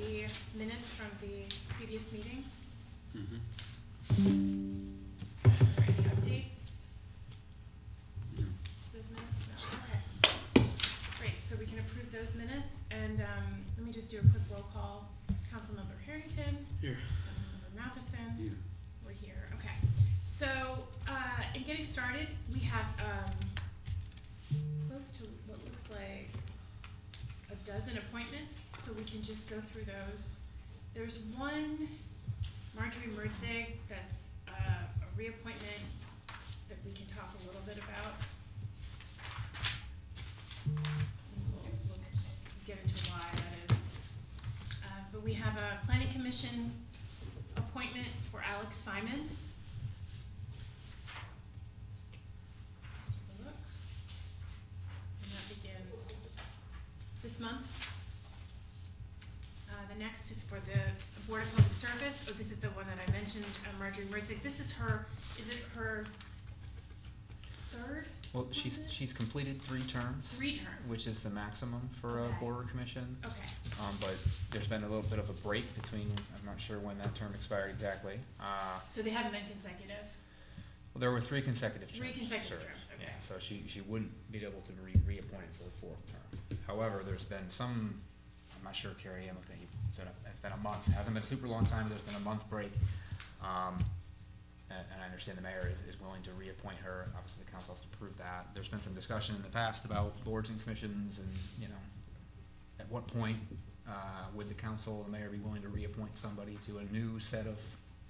the minutes from the previous meeting. Mm-hmm. Are there any updates? No. Those minutes? No. Okay. Great. So we can approve those minutes. And let me just do a quick roll call. Councilmember Harrington. Here. Councilmember Matheson. Here. We're here. Okay. So in getting started, we have close to what looks like a dozen appointments. So we can just go through those. There's one, Marjorie Mertzig, that's a reappointment that we can talk a little bit about. We'll get into why that is. But we have a planning commission appointment for Alex Simon. Let's take a look. And that begins this month. The next is for the Board of Public Service. Oh, this is the one that I mentioned, Marjorie Mertzig. This is her, is it her third? Well, she's completed 3 terms. 3 terms. Which is the maximum for Okay. a board or commission. Okay. But there's been a little bit of a break between, I'm not sure when that term expired exactly. So they haven't been consecutive? Well, there were 3 consecutive terms. 3 consecutive served. terms, okay. Yeah, so she wouldn't be able to be reappointed for the 4th term. However, there's been some, I'm not sure, Carrie Hamilton, it's been a month. It hasn't been a super long time, there's been a month break. And I understand the mayor is willing to reappoint her. Obviously, the council has to approve that. There's been some discussion in the past about boards and commissions and, at what point would the council and the mayor be willing to reappoint somebody to a new set of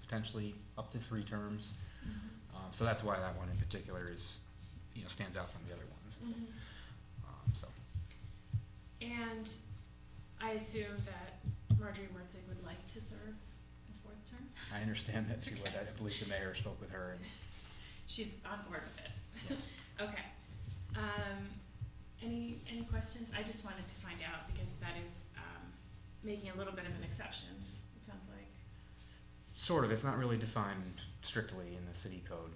potentially up to 3 terms? Mm-hmm. So that's why that one in particular is, stands out from the other ones. Mm-hmm. So. And I assume that Marjorie Mertzig would like to serve a 4th term? I understand that she would. Okay. I believe the mayor spoke with her. And She's on board with it? yes. Okay. Any questions? I just wanted to find out because that is making a little bit of an exception, it sounds like. Sort of. It's not really defined strictly in the city code.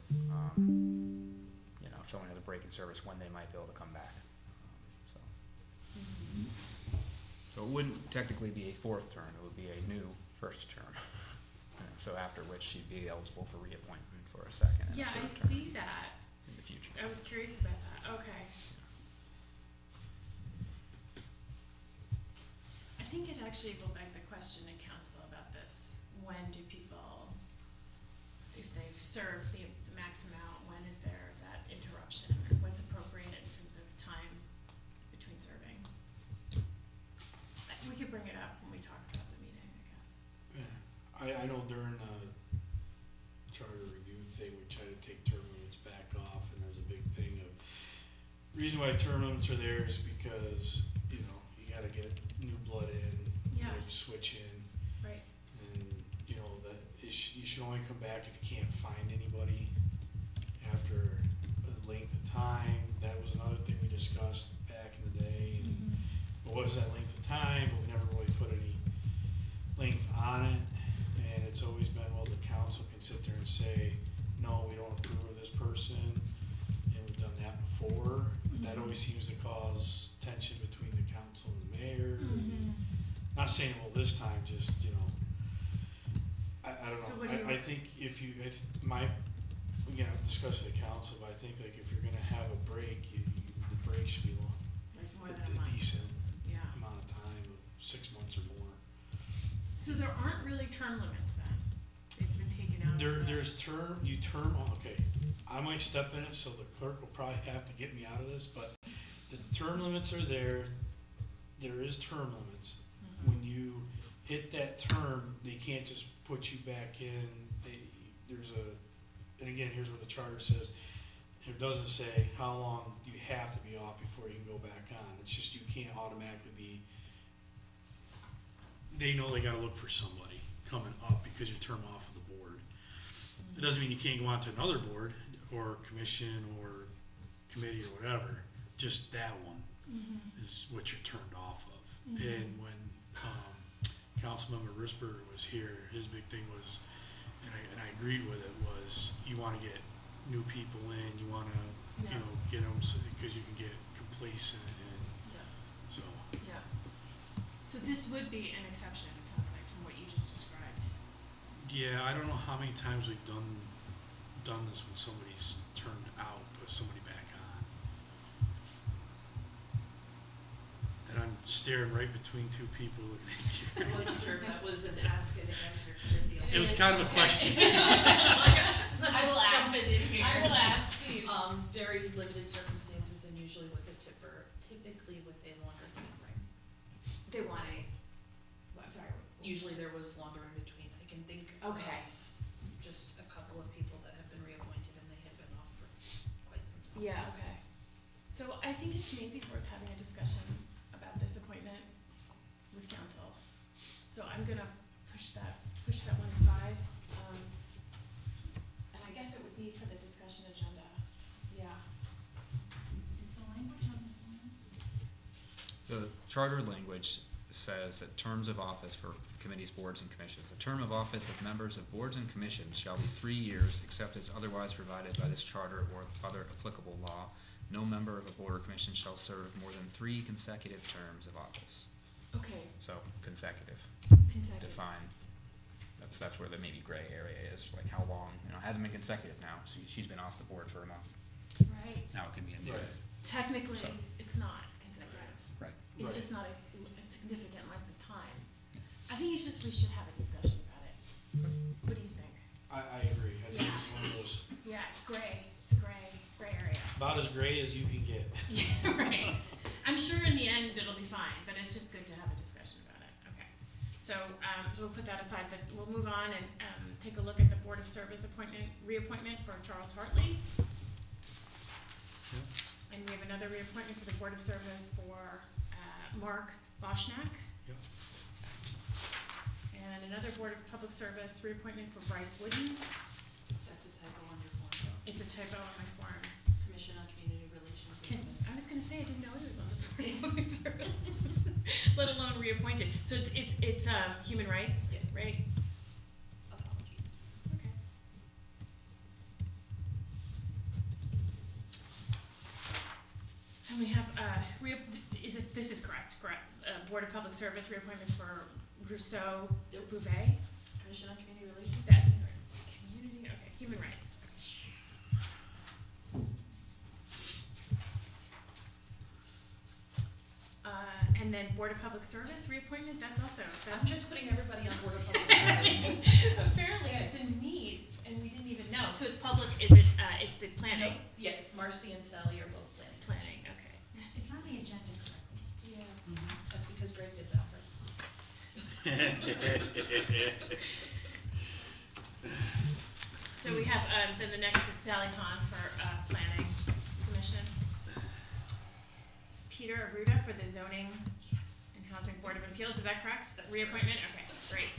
If someone has a break in service, when they might be able to come back. So it wouldn't technically be a 4th term. It would be a new 1st term. So after which she'd be eligible for reappointment for a 2nd and Yeah, a 3rd I term see that. in the future. I was curious about that. Okay. I think it actually will beg the question in council about this. When do people, if they've served the max amount, when is there that interruption? Or what's appropriate in terms of time between serving? We could bring it up when we talk about the meeting, I guess. Yeah, I know during the charter review thing, we try to take term limits back off, and there's a big thing of, reason why term limits are there is because, you gotta get new blood in, Yeah. you switch in, Right. and, that you should only come back if you can't find anybody after a length of time. That was another thing we discussed back in the day, and what was that length of time? We've never really put any length on it, and it's always been, well, the council can sit there and say, no, we don't approve of this person, and we've done that before. But that always seems to cause tension between the council and the mayor. Not saying, well, this time, just, I don't So know. what do you- I think we can discuss it at council, but I think like if you're gonna have a break, the break should be long, Like more a than a month. decent Yeah. amount of time, of 6 months or more. So there aren't really term limits then? They've been taken out? There's okay, I might step in it, so the clerk will probably have to get me out of this, but the term limits are there. There is term limits. When you hit that term, they can't just put you back in. And again, here's what the charter says. It doesn't say how long you have to be off before you can go back on. It's just you can't automatically be, they know they gotta look for somebody coming up because you're term off of the board. It doesn't mean you can't go on to another board or commission or committee or whatever, just that one is what you're turned off of. And when Councilmember Risberger was here, his big thing was, and I agreed with it, was you want to get new people in, you want to, get them because you can get complacent, and so. Yeah. So this would be an exception, it sounds Yeah, I don't know how many times we've done this when somebody's turned out, put somebody back on. And I'm staring right between two people. I wasn't sure if that was an ask and answer kind of deal. It was kind of a question. I will ask. Jump in here. I will ask, please. Very limited circumstances and usually with a tipper, typically with a longer time frame. They want a, well, I'm sorry. Usually there was longer in between. I can think of Okay. just a couple of people that have been reappointed and they had been off for quite some time. Yeah, okay. So I think it's maybe worth having a discussion about this appointment with council. So I'm gonna push that one aside. And I guess it would be for the discussion agenda. Yeah. Is the language on the form? The charter language says that terms of office for committees, boards, and commissions. The term of office of members of boards and commissions shall be 3 years, except as otherwise provided by this charter or other applicable law. No member of a board or commission shall serve more than 3 consecutive terms of office. Okay, So consecutive, consecutive. define. That's where the maybe gray area is, like how long, it hasn't been consecutive now, so she's been off the board for a month. Right. Now it can be a new. Right. Technically, So- it's not consecutive. Right. It's Right. just not a significant length of time. I think it's just we should have a discussion about it. What do you think? I agree. I think it's one of those, Yeah, it's gray. It's gray area. about as gray as you can get. Yeah, right. I'm sure in the end it'll be fine, but it's just good to have a discussion about it. Okay. So we'll put that aside, but we'll move on and take a look at the Board of Service reappointment for Charles Hartley. Yep. And we have another reappointment for the Board of Service for Mark Boschnack. Yep. And another Board of Public Service reappointment for Bryce Wooden. That's a typo on your form. It's a typo on my form. Commission on Community Relations. I was gonna say, I didn't know it was on the Board of Public Service, let alone reappointed. So it's human rights, Yeah. right? Apologies. It's okay. And we have, this is correct, Board of Public Service reappointment for Rousseau Yep. Bouvet. Commission on Community Relations. That's community, okay, human rights. And then Board of Public Service reappointment, that's also, I'm just putting everybody on Board of Public Service. apparently it's a need, and we didn't even know. So it's public, is it, it's the planning? Yeah, Marcy and Sally are both planning. Planning, okay. It's on the agenda correctly. Yeah. That's because Greg did that, right? So we have, then the next is Sally Hahn for, Planning Commission. Peter Aruda for the Zoning and Housing Board of Appeals, is that correct? That's Reappointment, okay, great.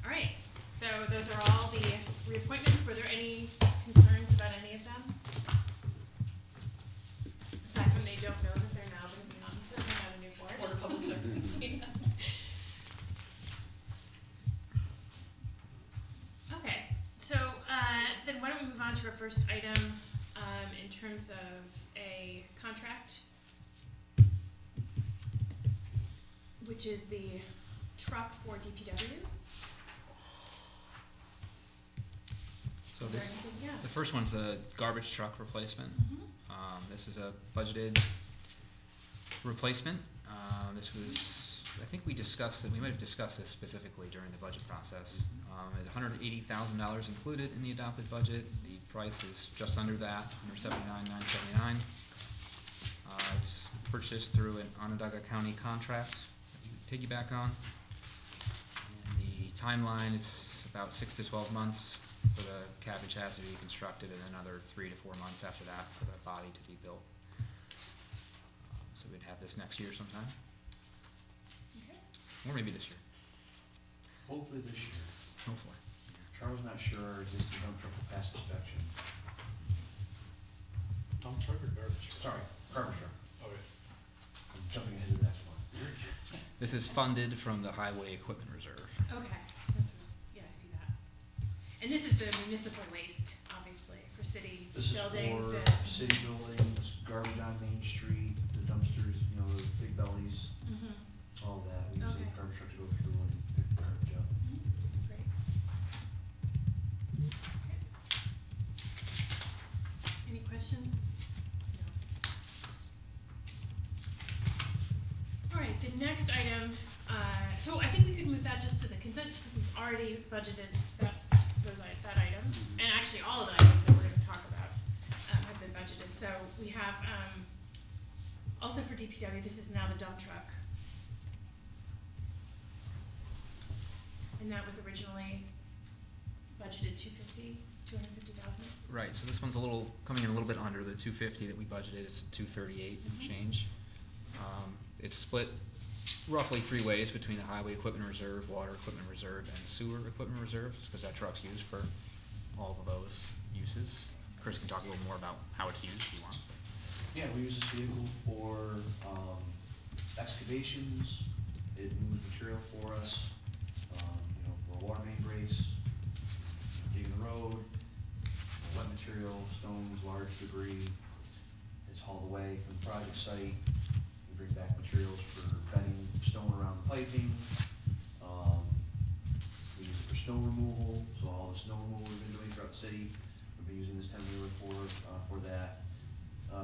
All right, so those are all the reappointments. Were there any concerns about any of them? Aside from they don't know that they're now gonna be on, serving on a new board? Board of Public Service. Okay, so, then why don't we move on to our first item, in terms of a contract, which is the truck for DPW. So Is there this, anything, yeah. the first one's the garbage truck replacement. Mhm. This is a budgeted replacement. This was, I think we discussed it, we might have discussed this specifically during the budget process. There's $180,000 included in the adopted budget. The price is just under that, $179,979. It's purchased through an Onondaga County contract that you piggyback on. And the timeline is about 6 to 12 months for the cabbage has to be constructed, and another 3 to 4 months after that for the body to be built. So we'd have this next year sometime, Okay. or maybe this year, Hopefully this year. hopefully. Charles not sure our existing dump truck will pass inspection. Dump truck or garbage truck? Sorry, garbage truck. Okay. I'm jumping ahead of the next one. This is funded from the Highway Equipment Reserve. Okay, yeah, I see that. And this is the municipal waste, obviously, for city This is buildings for and. city buildings, garbage on Main Street, the dumpsters, you know, the big bellies, Mhm. all that. We use Okay. the garbage truck to go through and pick the garbage up. Great. next item, so I think we could move that just to the consent, because we've already budgeted that item. And actually, all of the items that we're gonna talk about, have been budgeted. So we have, also for DPW, this is now the dump truck. And that was originally budgeted 250,000. Right, so this one's coming in a little bit under the 250 that we budgeted, it's 238 and Mhm. change. It's split roughly 3 ways between the highway equipment reserve, water equipment reserve, and sewer equipment reserve, because that truck's used for all of those uses. Chris can talk a little more about how it's used if you want. Yeah, we use this vehicle for, excavations, it moves material for us, where water main breaks, digging the road, wet material, stones, large debris. It's hauled away from the project site. We bring back materials for bedding stone around the piping. We use it for snow removal, so all the snow removal we've been doing throughout the city, we've been using this 10-wheeler for that.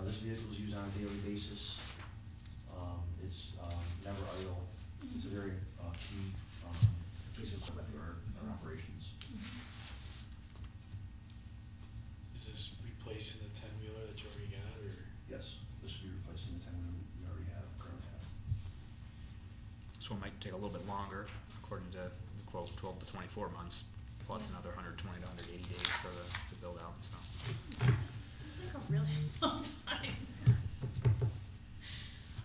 This vehicle is used on a daily basis. It's never idle. It's a very key piece of equipment for our operations. Is this replacing the 10-wheeler that you already got, or? Yes, this will be replacing the 10-wheeler we already have, currently have. This one might take a little bit longer, according to the quote, 12 to 24 months, plus another 120 to 180 days for the build out, so. Seems like a really long time.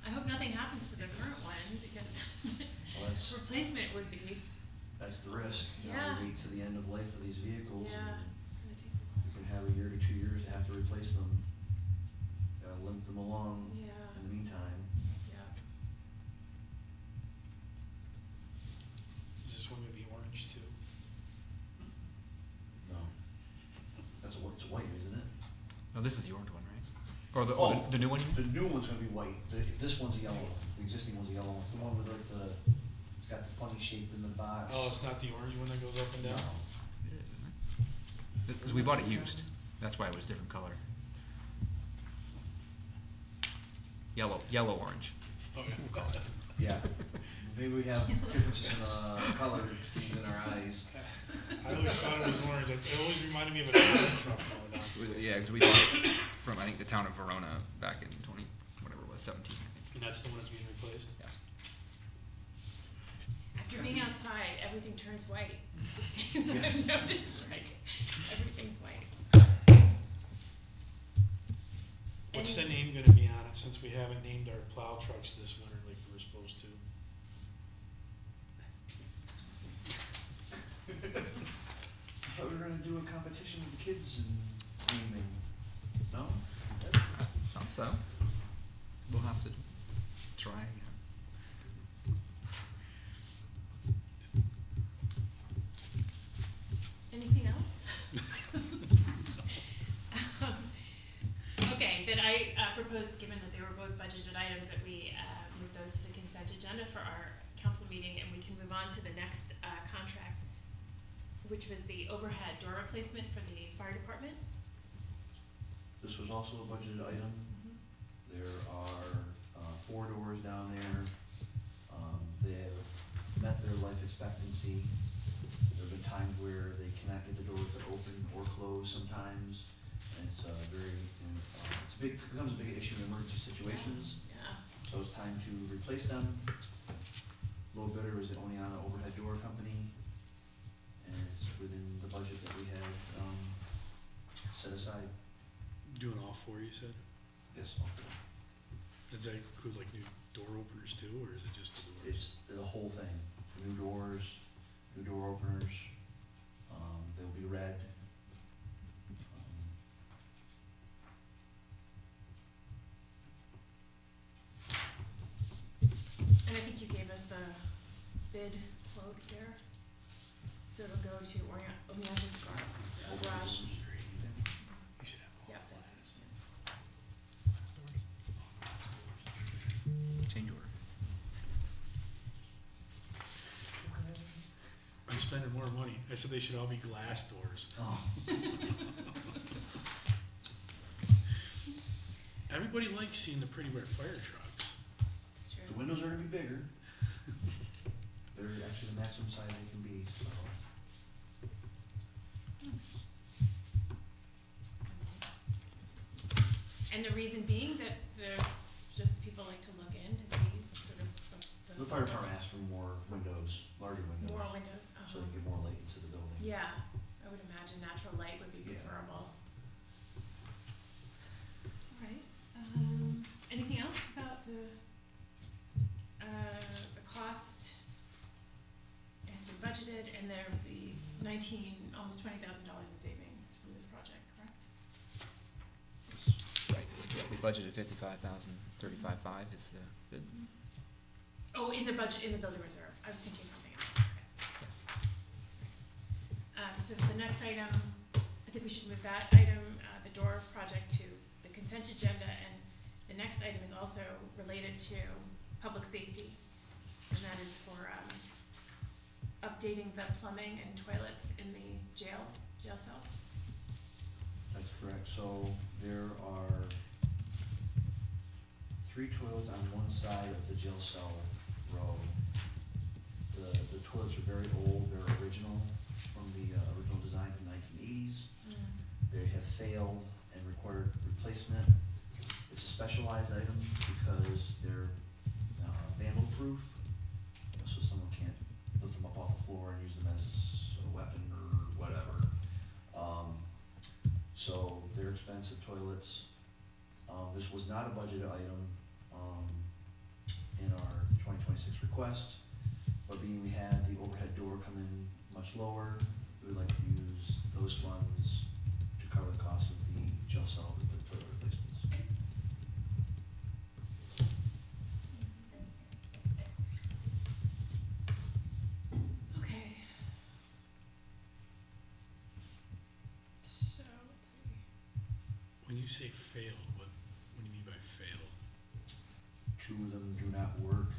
I hope nothing happens to the current one, because Well, replacement would be, that's the risk. Yeah. We wait to the end of life of these vehicles. yeah, And it's gonna take some we can have a year to 2 years to have to replace them. Limp them along Yeah. in the meantime. yeah. Is this one gonna be orange too? No. It's white, isn't it? No, this is the orange one, right? Or the new one you The mean? new one's gonna be white. This one's a yellow one. The existing one's a yellow one. It's the one with like it's got the funny shape in the box. Oh, it's not the orange one that goes up and No. down? Because we bought it used, that's why it was different color. Yellow orange. Okay. Yeah. Maybe we have differences in color schemes in our eyes. I always thought it was orange. It always reminded me of a town truck going down. Yeah, because we bought it from, I think, the town of Verona back in 17, I think. And that's the one that's being replaced? Yes. After being outside, everything turns white. It seems Yes. I've noticed, like, everything's white. What's the Any- name gonna be on it, since we haven't named our plow trucks this winter like we were supposed to? I thought we were gonna do a competition with the kids and naming. No? So, we'll have to try again. Anything else? Okay, then I propose, given that they were both budgeted items, that we move those to the consent agenda for our council meeting, and we can move on to the next contract, which was the overhead door replacement for the fire department. This was also a budgeted item. There are 4 doors down there. They have met their life expectancy. There have been times where they cannot get the doors to open or close sometimes. And it's becomes a big issue in emergency situations. Yeah. So it's time to replace them. Low bidder is the Oneonta Overhead Door Company. And it's within the budget that we had set aside. Doing all 4, you said? Yes, Does that include like new door openers too, or is it just the doors? it's the whole thing. New doors, new door openers. They'll be red. And I think you gave us the bid quote there. So it'll go to Oneonta Garage. You should have all Yep, five. that's, Change order. I'm spending more money. I said they should all be glass doors. Oh. Everybody likes seeing the pretty red fire trucks. it's true. The windows are gonna be bigger. They're actually the maximum size they can be, so. And the reason being that there's just people like to look in to see sort of The fire department asked for more windows, larger windows. more windows. So they get more light into the building. Yeah, I would imagine natural light would be Yeah. preferable. Alright, anything else about the cost? It has been budgeted and there will be almost $20,000 in savings from this project, correct? Right, yeah, we budgeted 55,000, 35.5 is the, Oh, in the budget, in the building reserve, I was thinking something else, okay. yes. So the next item, I think we should move that item, the door project to the consent agenda, and the next item is also related to public safety, and that is for, updating the plumbing and toilets in the jail cells. That's correct, so there are 3 toilets on one side of the jail cell row. The toilets are very old, they're original, from the original design from the 1980s. They have failed and required replacement. It's a specialized item because they're vandal proof, so someone can't lift them up off the floor and use them as a weapon or whatever. So they're expensive toilets. This was not a budgeted item in our 2026 request, but being we had the overhead door come in much lower, we would like to use those funds to cover the cost of the jail cell with the toilet replacements. Okay. So, let's see. When you say failed, what do you mean by failed? 2 of them do not work.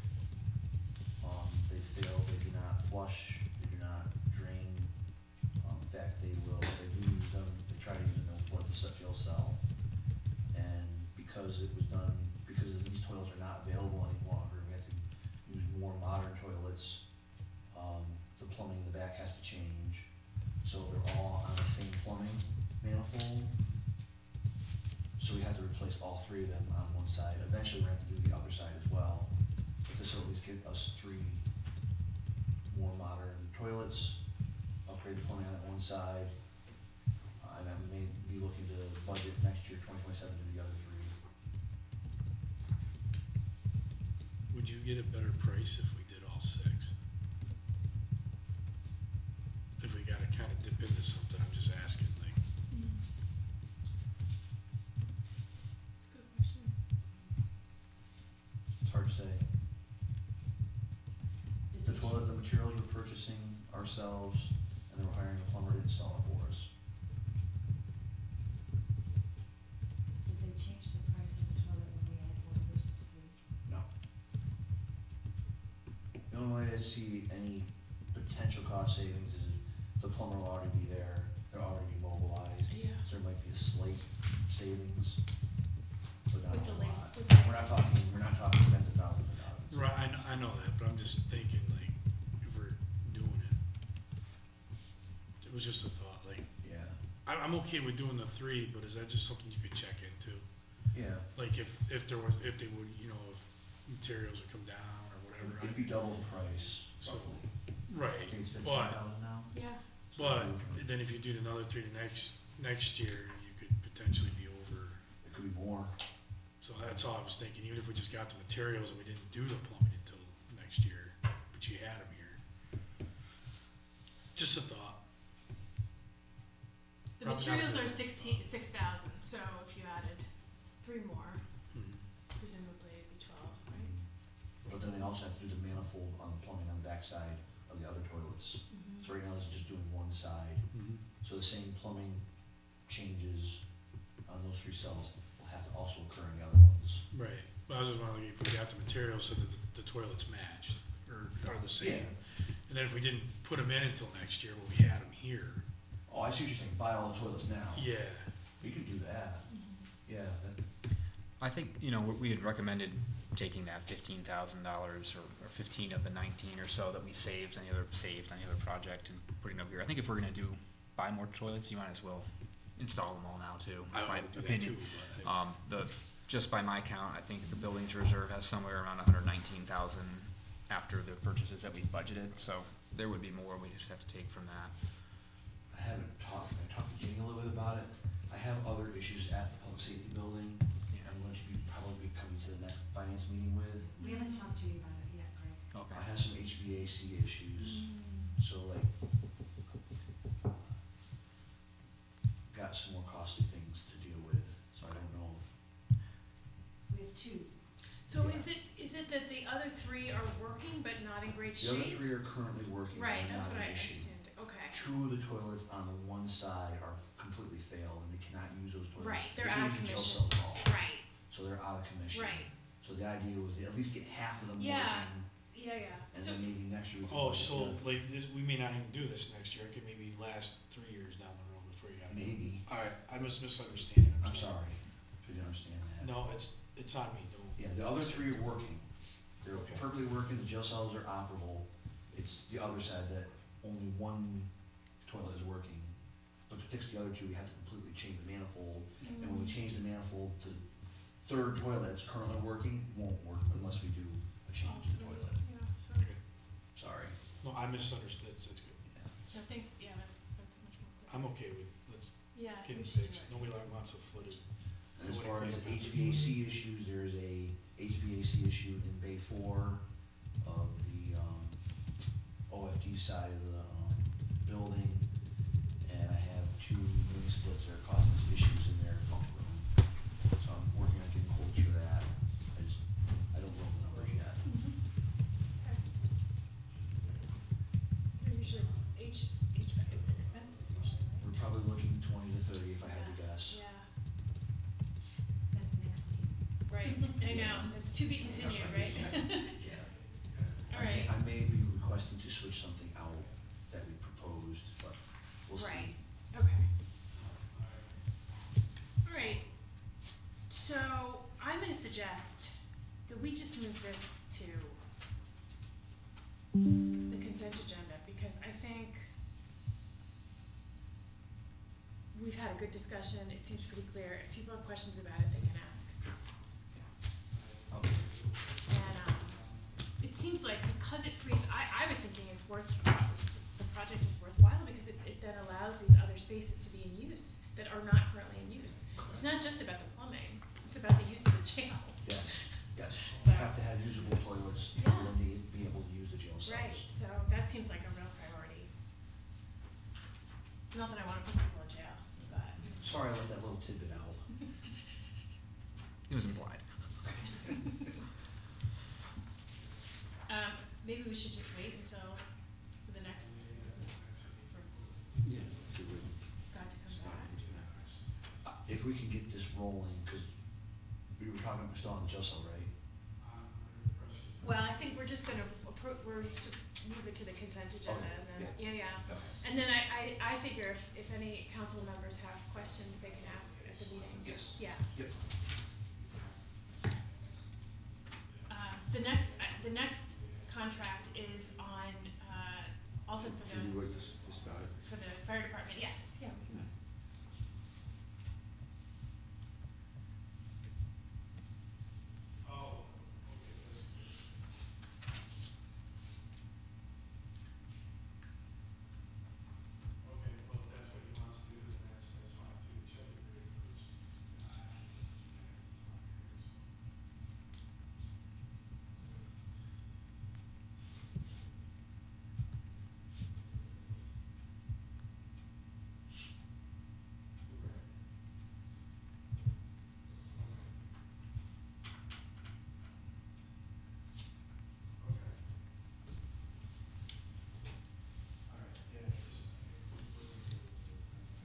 They fail, they do not flush, they do not drain. In fact, they do use them, they try to use them to flood the jail cell. And because these toilets are not available any longer, we have to use more modern toilets. The plumbing in the back has to change, so they're all on the same plumbing manifold. So we have to replace all 3 of them on one side. Eventually, we're going to have to do the other side as well. But this will at least give us 3 more modern toilets, upgrade the plumbing on that one side. And I may be looking to budget next year, 2027, to the other 3. Would you get a better price if we did all 6? If we gotta kinda dip into something, I'm just asking, like, It's a good question. It's hard to say. The materials we're purchasing ourselves, and then we're hiring a plumber to install it for us. Did they change the price of the toilet when we had 1 versus 3? No. The only way I see any potential cost savings is the plumber will already be there, they're already mobilized. Yeah. So there might be a slight savings, but not With a the link, lot. with the- We're not talking tens of thousands of dollars. right, I know that, but I'm just thinking, like, if we're doing it. It was just a thought, like, Yeah, I'm okay with doing the 3, but is that just something you could check into? yeah. Like, if they would, if materials would come down or whatever. It'd be double the price, So- roughly. I Right, think it's but, 15,000 now. Yeah. So but it then if you do another 3 to next year, you could potentially be over. could be more. So that's all I was thinking, even if we just got the materials and we didn't do the plumbing until next year, but you had them here. Just a thought. The Probably not a materials good are idea. 6,000, so if you added 3 more, Mhm. presumably it'd be 12, right? But then they also have to do the manifold on the plumbing on the backside of the other toilets. So right now, this is just doing one side. Mhm. So the same plumbing changes on those 3 cells will have to also occur in the other ones. Right, but I was just wondering if we got the materials so that the toilets match, or are the same. And then if we didn't put them in until next year, but we had them here. Oh, I see what you're saying, buy all the toilets now. Yeah, You could do that, yeah. I think, we had recommended taking that $15,000 or 15 of the 19 or so that we saved on the other project and putting it up here. I think if we're gonna buy more toilets, you might as well install them all now too. I That's my would do that opinion. too, Just by my count, I think the buildings reserve has somewhere around 119,000 after the purchases that we budgeted, so there would be more, we just have to take from that. I talked to Jenny a little bit about it. I have other issues at the public safety building. Yeah. I'm going to be probably coming to the next finance meeting with. We haven't talked to you about it yet, Greg. Okay. I have some HVAC issues, so got some more costly things to deal with, so I don't know if, We have two. So Yeah. is it that the other three are working but not in great the other shape? three are currently working. Right, they're that's not what I an issue. understand, okay. Two of the toilets on the one side are completely failed, and they cannot use those toilets. Right, they're They out of can't use commission. the jail cells at all. Right, So they're out of commission. right, So the idea was to at least get half of them Yeah. working, yeah, and so, then maybe next year we can. Oh, look at so the- like this, we may not even do this next year. It could maybe last 3 years down the road before you gotta. Maybe. All right, I was misunderstanding. I'm sorry, if you didn't understand that. No, it's on me. Don't. Yeah, the other three are working. They're Okay. perfectly working, the jail cells are operable. It's the other side that only one toilet is working. But to fix the other two, we have to completely change the manifold. And when we change the manifold to third toilet that's currently working, won't work unless we do a change to the toilet. yeah, so, Okay. Sorry. No, I misunderstood. So it's good. so thanks, yeah, that's much more clear. I'm okay with let's Yeah, get we it should do fixed. it. Nobody wants it flooded. And as Nobody far as cleans it. HVAC issues, there is a HVAC issue in Bay 4 of the OFD side of the building. And I have 2 mini splits that are causing us issues in their pump room. So I'm working on getting quotes for that. I don't know the numbers yet. Okay. They're usually, HVAC is expensive usually, We're right? probably looking 20 to 30 if I had to guess. Yeah, That's next meeting. right, I know, that's to be continued, right? Yeah. All right. I may be requesting to switch something out that we proposed, but we'll see. Right, okay. All right, so I'm gonna suggest that we just move this to the consent agenda, because I think we've had a good discussion, it seems pretty clear. If people have questions about it, they can ask. Okay. And, it seems like because it frees, I was thinking the project is worthwhile because it then allows these other spaces to be in use that are not currently in use. It's not just about the plumbing, it's about the use of the jail. Yes, yes. So- We have to have usable toilets for Yeah. them to be able to use the jail cells. Right, so that seems like a real priority. Not that I wanna put people in jail, but, Sorry I left that little tidbit out. It was implied. maybe we should just wait until the next, for Yeah, see what Scott to come Scott back. comes back. If we can get this rolling, because we were talking, we're still on the jail cell, right? Well, I think we're just gonna move it to the consent agenda Okay, and then, yeah. yeah. Okay. And then I figure if any council members have questions, they can ask at the meeting. Yes. Yeah. Yep. The next contract is on, also for Should we the, wait to start? for the fire department, yes, yeah. we can. Okay, well, if that's what he wants to do, then that's fine too. It should be very close.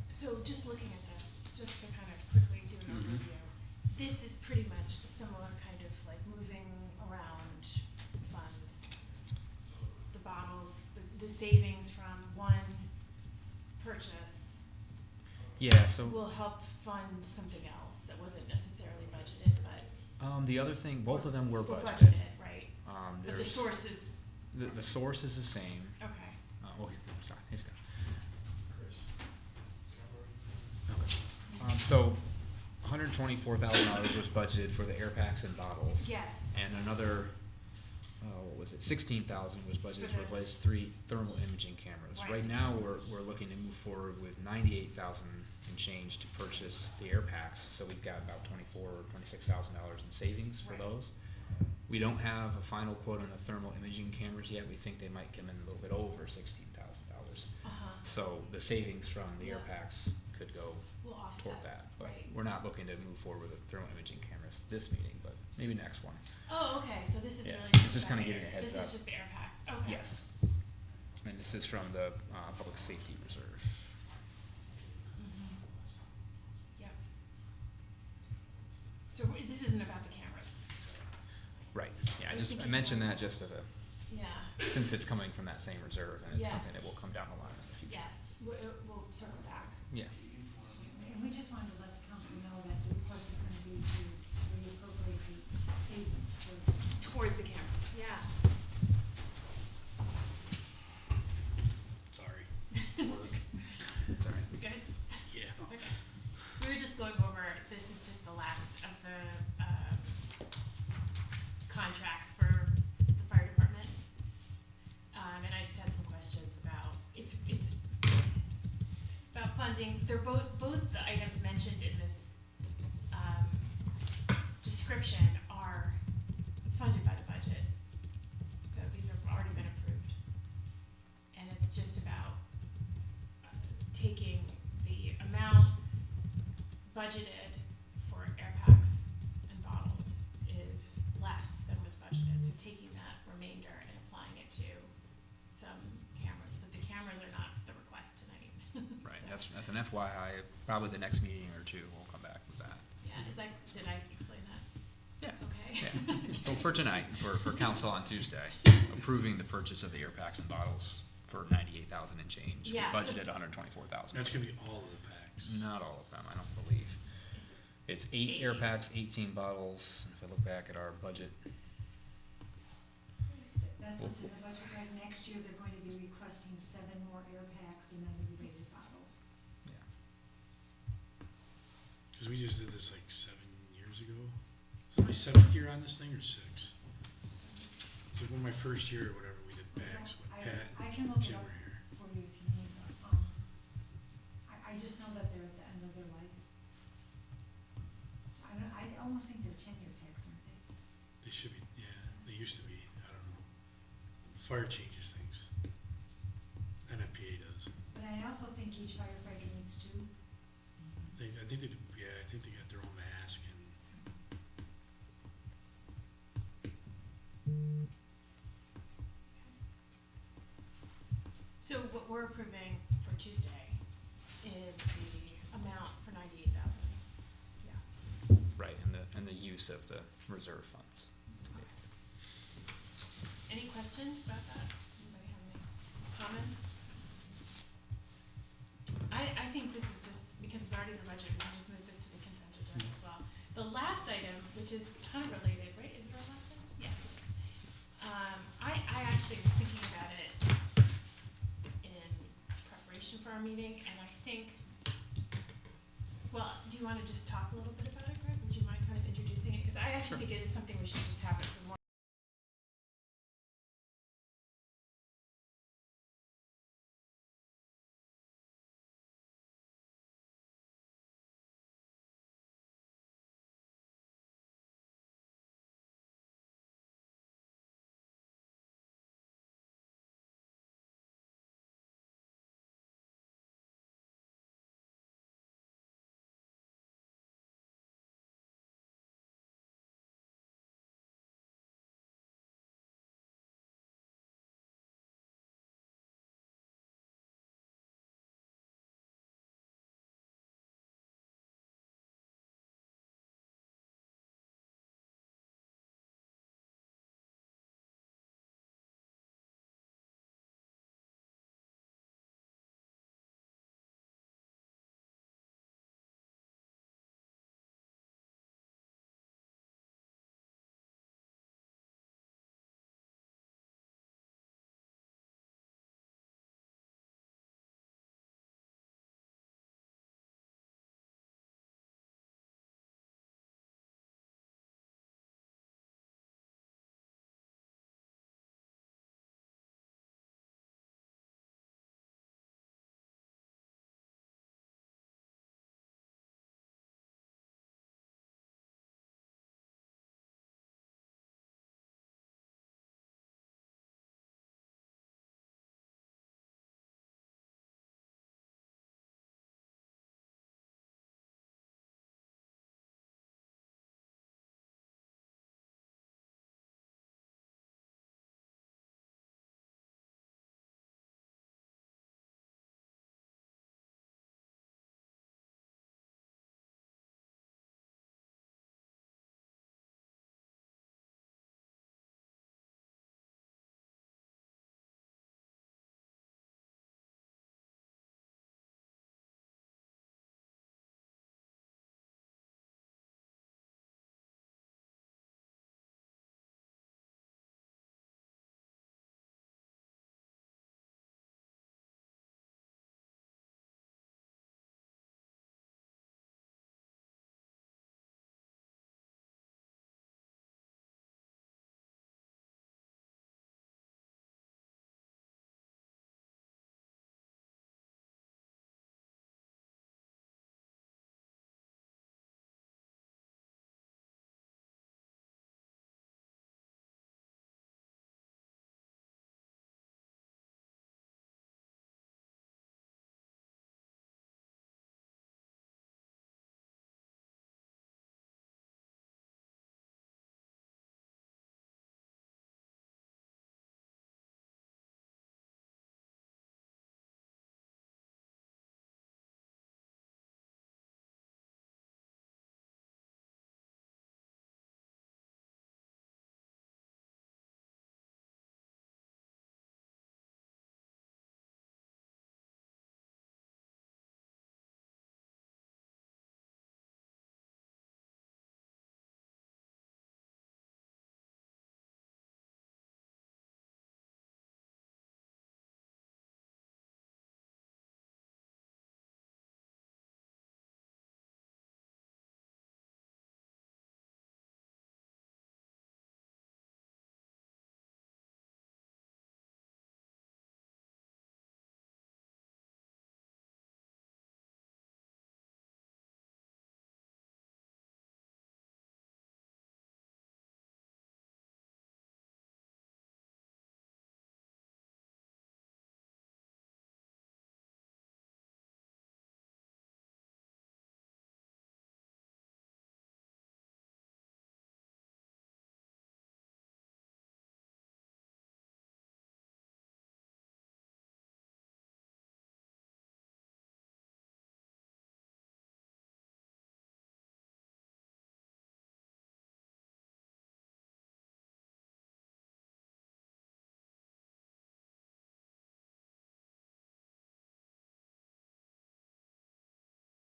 So just looking at this, just to kind of quickly do an Mhm. overview, this is pretty much a similar kind of like moving around funds. The bottles, the savings from one purchase Yeah, so. will help fund something else that wasn't necessarily budgeted, but The other thing, both of them were Were budgeted. right, but the There's, source is, the source is the same. okay. Oh, here, sorry, he's got. Chris. Okay. So, $124,000 was budgeted for the air packs and bottles. Yes, And another, what was it, 16,000 was budgeted For to replace those- 3 thermal imaging cameras. Right. Right now, we're looking to move forward with 98,000 and change to purchase the air packs, so we've got about $24,000 or $26,000 in savings for Right. those. We don't have a final quote on the thermal imaging cameras yet, we think they might come in a little bit over $16,000. uh-huh, So the savings from the air Yeah. packs could go we'll offset, toward that, but right. we're not looking to move forward with the thermal imaging cameras this meeting, but maybe next one. Oh, okay, so this is Yeah, really it's just just kinda about giving air- a heads This up. is just the air packs, okay. Yes. And this is from the Public Safety Reserve. Mhm. Yep. So this isn't about the cameras, Right, yeah, I I was just, I thinking mentioned more- that just as a, yeah, since it's coming from that same reserve, and it's Yes. something that will come down the line in the future. yes, we'll circle back. Yeah, And we just wanted to let the council know that the request is gonna be to reappropriate the savings towards. Towards the cameras, yeah. Sorry. it's all right. We good? Yeah. Okay. We were just going over, this is just the last of the, contracts for the fire department. And I just had some questions about, it's about funding, they're both the items mentioned in this, description are funded by the budget. So these have already been approved. And it's just about taking the amount budgeted for air packs and bottles is less than was budgeted. So taking that remainder and applying it to some cameras, but the cameras are not the request tonight. Right, So, that's an FYI, probably the next meeting or two, we'll come back with that. yeah, did I explain that? Yeah. Okay. Yeah, so for tonight, for council on Tuesday, approving the purchase of the air packs and bottles for 98,000 and change. We Yeah, so- budgeted 124,000. That's gonna be all of the packs. Not all of them, I don't believe. It's 8 air packs, 18 bottles, and if I look back at our budget, That's what's in the budget, right? Next year, they're going to be requesting 7 more air packs and then the related bottles. yeah, Cause we just did this like 7 years ago. Is my 7th year on this thing or 6? It was like one of my first year or whatever, we did packs with Pat I and can look it Jim up were here. for you if you need them. I just know that they're at the end of their life. I almost think they're 10-year packs, aren't they? They should be, yeah, they used to be, I don't know. Fire changes things. NFPA does. But I also think each firefighter needs 2. I think they do, yeah, I think they got their own mask and So what we're approving for Tuesday is the amount for 98,000. Yeah. right, and the use of the reserve funds. Any questions about that? Anybody have any comments? I think this is just, because it's already the budget, we can just move this to the consent agenda as well. The last item, which is kind of related, right, is there a last item? Yes, it is. I actually was thinking about it in preparation for our meeting, and I think, well, do you wanna just talk a little bit about it, Greg? Would you mind kind of introducing it? Because I actually think it is something we should just have as a more